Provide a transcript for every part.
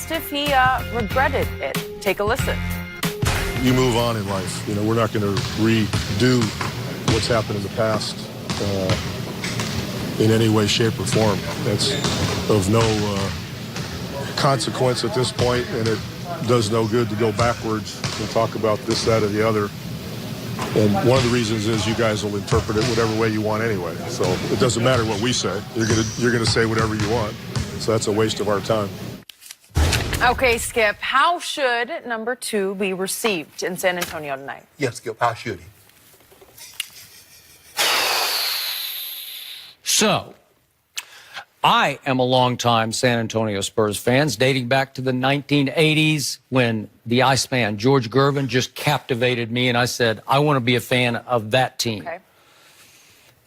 asked if he regretted it. Take a listen. You move on in life. You know, we're not going to redo what's happened in the past in any way, shape, or form. That's of no consequence at this point, and it does no good to go backwards and talk about this, that, or the other. And one of the reasons is you guys will interpret it whatever way you want anyway. So it doesn't matter what we say. You're gonna say whatever you want. So that's a waste of our time. Okay, Skip, how should number 2 be received in San Antonio tonight? Yes, Skip, how should he? So, I am a longtime San Antonio Spurs fan, dating back to the 1980s when the Iceman, George Gervin, just captivated me, and I said, I want to be a fan of that team. Okay.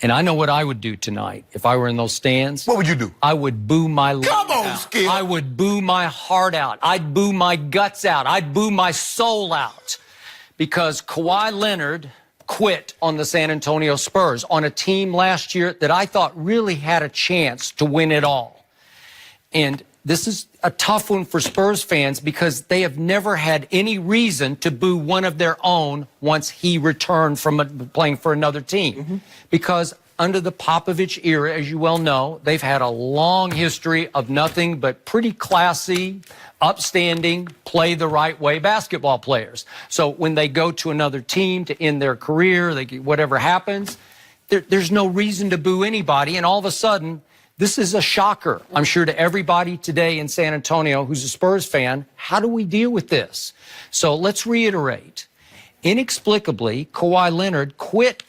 And I know what I would do tonight if I were in those stands. What would you do? I would boo my life Come on, out. Skip. I would boo my heart out. I'd boo my guts out. I'd boo my soul out. Because Kawhi Leonard quit on the San Antonio Spurs on a team last year that I thought really had a chance to win it all. And this is a tough one for Spurs fans because they have never had any reason to boo one of their own once he returned from playing for another team. Mm-hmm. Because under the Popovich era, as you well know, they've had a long history of nothing but pretty classy, upstanding, play the right way basketball players. So when they go to another team to end their career, whatever happens, there's no reason to boo anybody. And all of a sudden, this is a shocker, I'm sure, to everybody today in San Antonio who's a Spurs fan. How do we deal with this? So let's reiterate. Inexplicably, Kawhi Leonard quit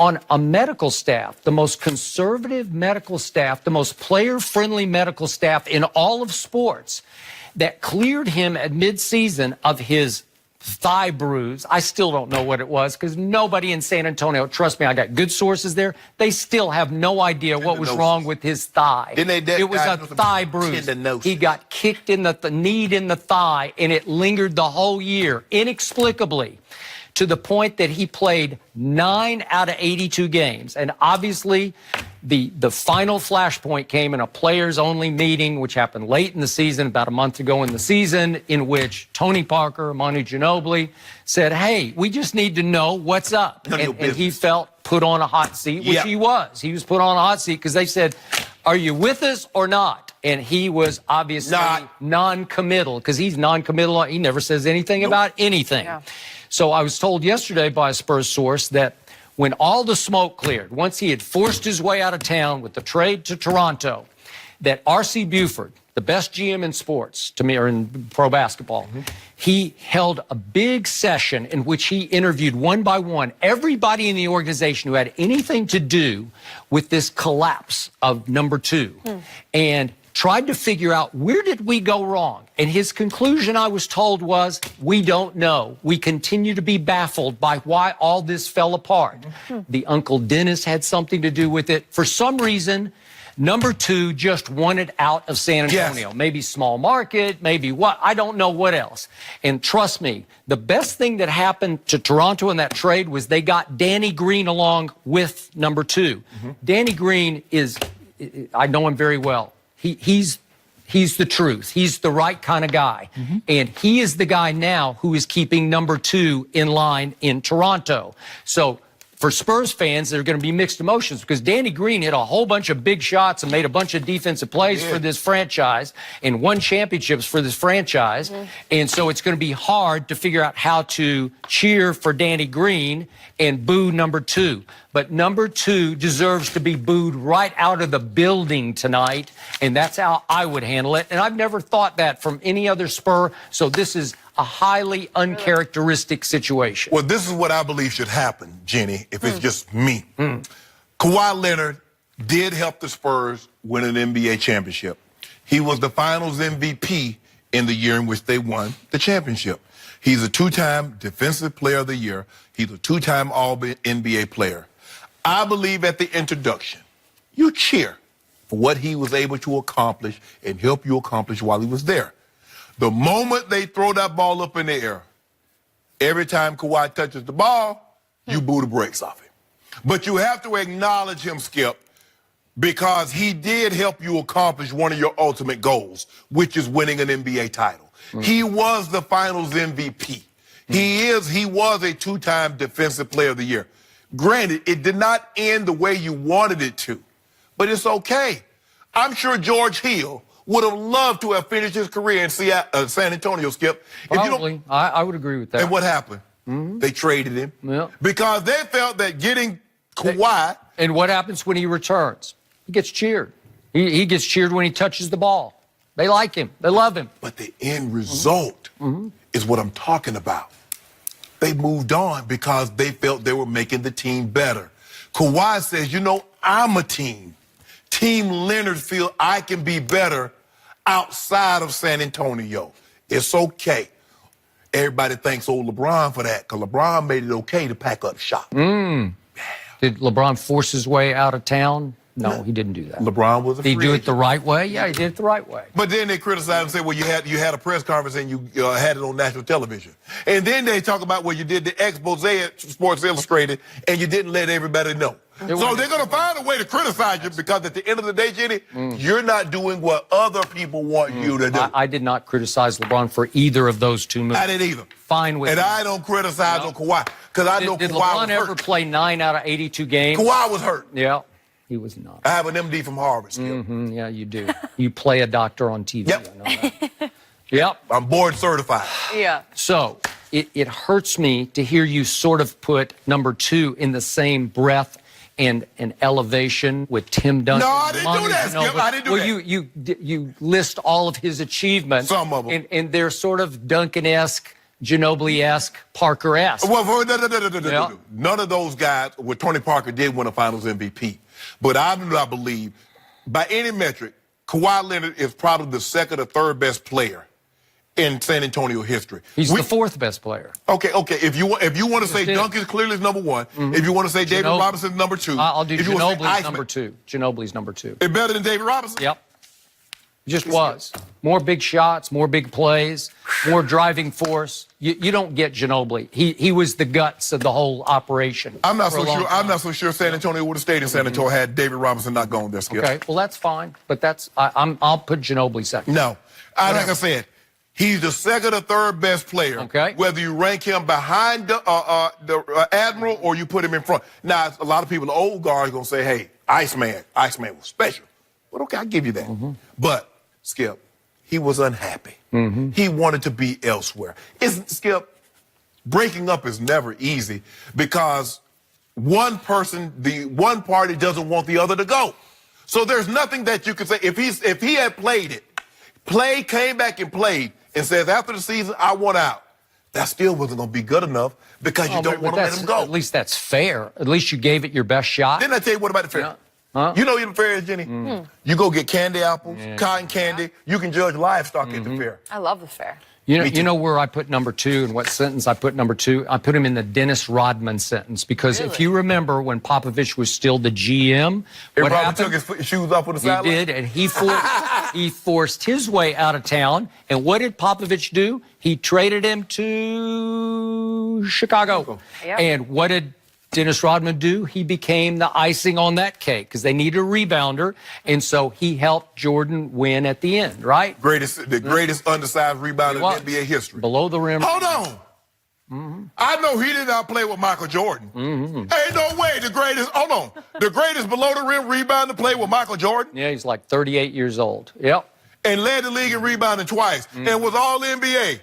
on a medical staff, the most conservative medical staff, the most player-friendly medical staff in all of sports, that cleared him at midseason of his thigh bruise. I still don't know what it was because nobody in San Antonio, trust me, I got good sources there, they still have no idea what was wrong with his thigh. It was a thigh bruise. He got kicked in the knee in the thigh, and it lingered the whole year, inexplicably, to the point that he played 9 out of 82 games. And obviously, the final flashpoint came in a players-only meeting, which happened late in the season, about a month ago in the season, in which Tony Parker, Manu Ginobili, said, hey, we just need to know what's up. And he felt put on a hot seat, which he was. He was put on a hot seat because they said, are you with us or not? And he was obviously non-committal because he's non-committal. He never says anything about anything. Yeah. So I was told yesterday by a Spurs source that when all the smoke cleared, once he had forced his way out of town with the trade to Toronto, that R.C. Buford, the best GM in sports, to me, or in pro basketball, he held a big session in which he interviewed one by one everybody in the organization who had anything to do with this collapse of number 2. And tried to figure out, where did we go wrong? And his conclusion, I was told, was, we don't know. We continue to be baffled by why all this fell apart. The Uncle Dennis had something to do with it. For some reason, number 2 just wanted out of San Antonio. Maybe small market, maybe what, I don't know what else. And trust me, the best thing that happened to Toronto in that trade was they got Danny Green along with number 2. Danny Green is, I know him very well. He's the truth. He's the right kind of guy. And he is the guy now who is keeping number 2 in line in Toronto. So for Spurs fans, there are going to be mixed emotions because Danny Green hit a whole bunch of big shots and made a bunch of defensive plays for this franchise and won championships for this franchise. And so it's going to be hard to figure out how to cheer for Danny Green and boo number 2. But number 2 deserves to be booed right out of the building tonight, and that's how I would handle it. And I've never thought that from any other Spur, so this is a highly uncharacteristic situation. Well, this is what I believe should happen, Jenny, if it's just me. Kawhi Leonard did help the Spurs win an NBA championship. He was the Finals MVP in the year in which they won the championship. He's a 2-time Defensive Player of the Year. He's a 2-time All-NBA player. I believe at the introduction, you cheer for what he was able to accomplish and help you accomplish while he was there. The moment they throw that ball up in the air, every time Kawhi touches the ball, you boo the brakes off him. But you have to acknowledge him, Skip. because he did help you accomplish one of your ultimate goals, which is winning an NBA title. He was the Finals MVP. He was a two-time Defensive Player of the Year. Granted, it did not end the way you wanted it to, but it's okay. I'm sure George Hill would have loved to have finished his career in San Antonio, Skip. Probably. I would agree with that. And what happened? They traded him because they felt that getting Kawhi. And what happens when he returns? He gets cheered. He gets cheered when he touches the ball. They like him. They love him. But the end result is what I'm talking about. They moved on because they felt they were making the team better. Kawhi says, you know, I'm a team. Team Leonard feel I can be better outside of San Antonio. It's okay. Everybody thanks old LeBron for that because LeBron made it okay to pack up shop. Did LeBron force his way out of town? No, he didn't do that. LeBron was a free Did he do it agent. the right way? Yeah, he did it the right way. But then they criticize and say, well, you had a press conference and you had it on national television. And then they talk about, well, you did the expose at Sports Illustrated and you didn't let everybody know. So they're going to find a way to criticize you because at the end of the day, Jenny, you're not doing what other people want you to do. I did not criticize LeBron for either of those two moves. I didn't either. Fine with And me. I don't criticize on Kawhi because I know Did Kawhi LeBron was ever hurt. play 9 out of 82 games? Kawhi was hurt. Yeah, he was not. I have an MD from Harvard, Skip. Yeah, you do. You play a doctor on TV. Yep. I know that. Yep. I'm board certified. Yeah. So it hurts me to hear you sort of put number 2 in the same breath and an elevation with Tim Duncan. No, I didn't do that, Skip. I didn't do that. You list all of his achievements. Some of them. And they're sort of Duncan-esque, Ginobili-esque, Parker-esque. Well, none of those guys, well, Tony Parker did win a Finals MVP. But I do not believe, by any metric, Kawhi Leonard is probably the second or third best player in San Antonio history. He's the 4th best player. Okay. If you want to say Duncan clearly is number 1, if you want to say David Robinson is number 2, I'll do if you want to say Ginobili's Iceman, number 2. Ginobili's number 2. it's better than David Robinson. Yep. Just was. More big shots, more big plays, more driving force. You don't get Ginobili. He was the guts of the whole operation. I'm not for a so long sure. time. I'm not so sure San Antonio would have stayed in San Antonio had David Robinson not gone there, Skip. Okay, well that's fine, but I'll put Ginobili second. No, like I said, he's the second or third best player. Okay. Whether you rank him behind the Admiral or you put him in front. Now, a lot of people, the old guard, are gonna say, "Hey, Iceman was special." But okay, I give you that. But Skip, he was unhappy. He wanted to be elsewhere. Skip, breaking up is never easy because one party doesn't want the other to go. So there's nothing that you can say. If he had came back and played, and says, after the season, I want out, that still wasn't going to be good enough because you don't want to let him go. At least that's fair. At least you gave it your best shot. Didn't I tell you what about the fair? Yeah. Huh? You know even fair is, Jenny? You go get candy apples, cotton candy. You can judge livestock at the fair. I love the fair. You know where I put number 2 and what sentence I put number 2? I put him in the Dennis Rodman sentence because if you remember when Popovich was still the GM, what Everybody happened? took his shoes off on the He sideline. did, and he forced his way out of town. And what did Popovich do? He traded him to Chicago. Yep. And what did Dennis Rodman do? He became the icing on that cake because they needed a rebounder, and so he helped Jordan win at the end, right? The greatest undersized rebounder in NBA history. Below the rim. Hold on. I know he did not play with Michael Jordan. Ain't no way the greatest below the rim rebounder played with Michael Jordan Yeah, he's like 38 years old. Yep. and led the league in rebounding twice and was all NBA.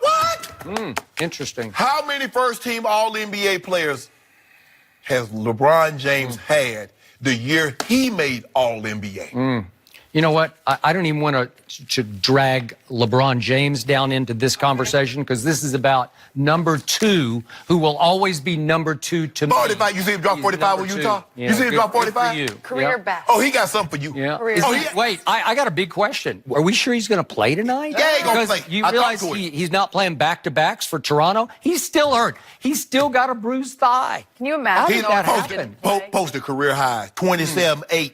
What? Interesting. How many first-team All-NBA players has LeBron James had the year he made All-NBA? You know what? I don't even want to drag LeBron James down into this conversation because this is about number 2, who will always be number 2 to me. 45. You see him drop He's 45 with number Utah? 2. Yeah, You see him drop good for 45? you. Career Yeah. best. Oh, he got something for you. Yeah. Career Oh, best. Wait, I got a big question. Are we sure he's going to play tonight? Yeah, he's gonna Because play. you I realize talked to him. he's not playing back-to-backs for Toronto? He's still hurt. He's still got a bruised thigh. Can you imagine? How did all that the happen? kids play? Posted career high, 27-8.